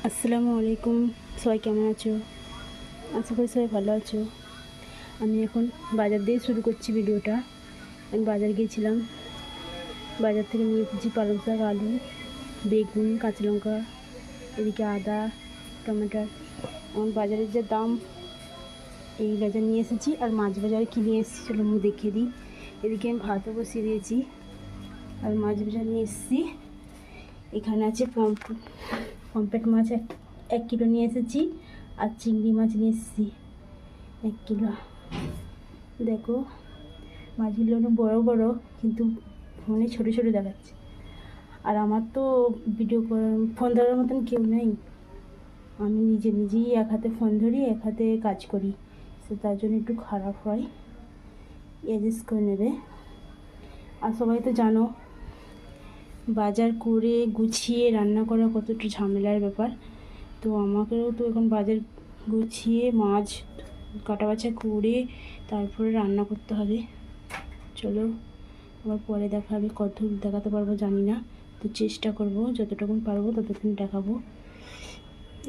আসসালামু আলাইকুম। সবাই কেমন আছো? আশা করি সবাই ভালো আছো। আমি এখন বাজার দিয়ে শুরু করছি ভিডিওটা। আমি বাজার গিয়েছিলাম, বাজার থেকে নিয়ে এসেছি পালং শাক, আলু, বেগুন, কাঁচা লঙ্কা, এদিকে আদা, টমেটো। এখন বাজারের যে দাম, এই বাজার নিয়ে এসেছি আর মাছ বাজারে কিনে এসেছি, চলো আমি দেখিয়ে দিই। এদিকে আমি ভাতও বসিয়ে দিয়েছি আর মাছ বাজার নিয়ে এসেছি। এখানে আছে পমফ্রেট মাছ 1 কিলো নিয়ে এসেছি আর চিংড়ি মাছ নিয়ে এসেছি 1 কিলো। দেখো মাছগুলো অনেক বড়ো বড়ো, কিন্তু ফোনে ছোটো ছোটো দেখাচ্ছে। আর আমার তো ফোন ধরার মতন কেউ নেই। আমি নিজেই এক হাতে ফোন ধরি, এক হাতে কাজ করি, সে তার জন্য একটু খারাপ হয়, অ্যাডজাস্ট করে নেবে। আর সবাই তো জানো বাজার করে গুছিয়ে রান্না করা কতটা ঝামেলার ব্যাপার। তো আমাকেও তো এখন বাজার গুছিয়ে মাছ কাটা বাছা করে তারপরে রান্না করতে হবে। চলো আবার পরে দেখা হবে, কত দেখাতে পারবো জানি না, তো চেষ্টা করব যতটুকু পারবো ততটুকু দেখাবো।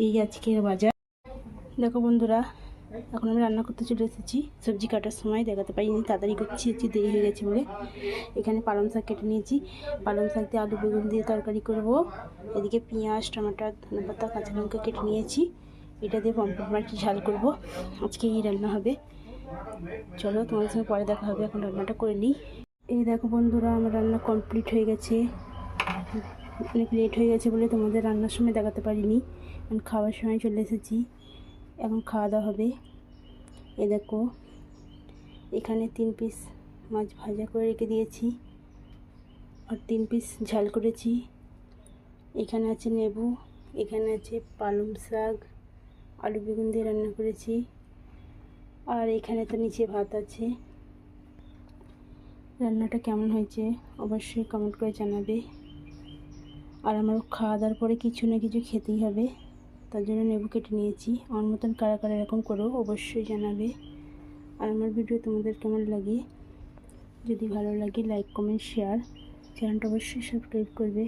এই আজকের বাজার। দেখো বন্ধুরা, এখন আমি রান্না করতে চলে এসেছি। সবজি কাটার সময় দেখাতে পারিনি, তাড়াতাড়ি করছি, দেরি হয়ে গেছে বলে। এখানে পালং শাক কেটে নিয়েছি, পালং শাক দিয়ে আলু বেগুন দিয়ে তরকারি করব। এদিকে পেঁয়াজ, টমেটো, ধনেপাতা, কাঁচা লঙ্কা কেটে নিয়েছি, এটা দিয়ে পমফ্রেট মাছটি ঝাল করব। আজকে এই রান্না হবে। চলো তোমাদের সঙ্গে পরে দেখা হবে, এখন রান্নাটা করে নিই। এই দেখো বন্ধুরা, আমার রান্না কমপ্লিট হয়ে গেছে। অনেক লেট হয়ে গেছে বলে তোমাদের রান্নার সময় দেখাতে পারিনি। এখন খাওয়ার সময় চলে এসেছি, এখন খাওয়া দাওয়া হবে। এ দেখো এখানে 3 পিস মাছ ভাজা করে রেখে দিয়েছি আর 3 পিস ঝাল করেছি। এখানে আছে লেবু, এখানে আছে পালং শাক, আলু বেগুন দিয়ে রান্না করেছি। আর এখানে তো নিচে ভাত আছে। রান্নাটা কেমন হয়েছে অবশ্যই কমেন্ট করে জানাবে। আর আমার খাওয়া দাওয়ার পরে কিছু না কিছু খেতেই হবে, তার জন্য লেবু কেটে নিয়েছি। আমার মতন কারা কারা এরকম করো অবশ্যই জানাবে। আর আমার ভিডিও তোমাদের কেমন লাগে, যদি ভালো লাগে লাইক কমেন্ট শেয়ার, চ্যানেলটা অবশ্যই সাবস্ক্রাইব করবে।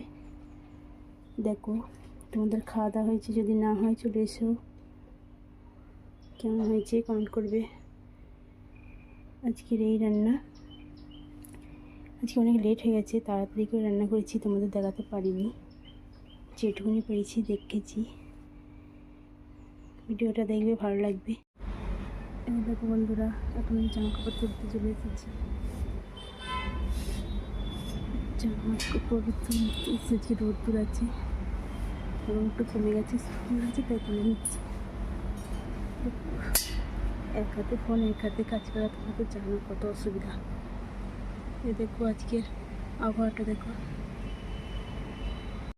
দেখো তোমাদের খাওয়া দাওয়া হয়েছে, যদি না হয় চলে এসো, কেমন হয়েছে কমেন্ট করবে। আজকের এই রান্না, আজকে অনেক লেট হয়ে গেছে, তাড়াতাড়ি করে রান্না করেছি, তোমাদের দেখাতে পারিনি। যেটুকুনি পেরেছি দেখেছি। ভিডিওটা দেখবে, ভালো লাগবে। এই দেখো বন্ধুরা, এখন জামা কাপড় তুলতে চলে এসেছি। জামা কাপড় তুলতে এসেছি, রোদ্দুর আছে এবং একটু কমে গেছে, শুকিয়ে গেছে, তাই তুলে নিচ্ছি। এক হাতে ফোন, এক হাতে কাজ করা, তোমরা তো জানো কত অসুবিধা। এ দেখো আজকের আবহাওয়াটা দেখো।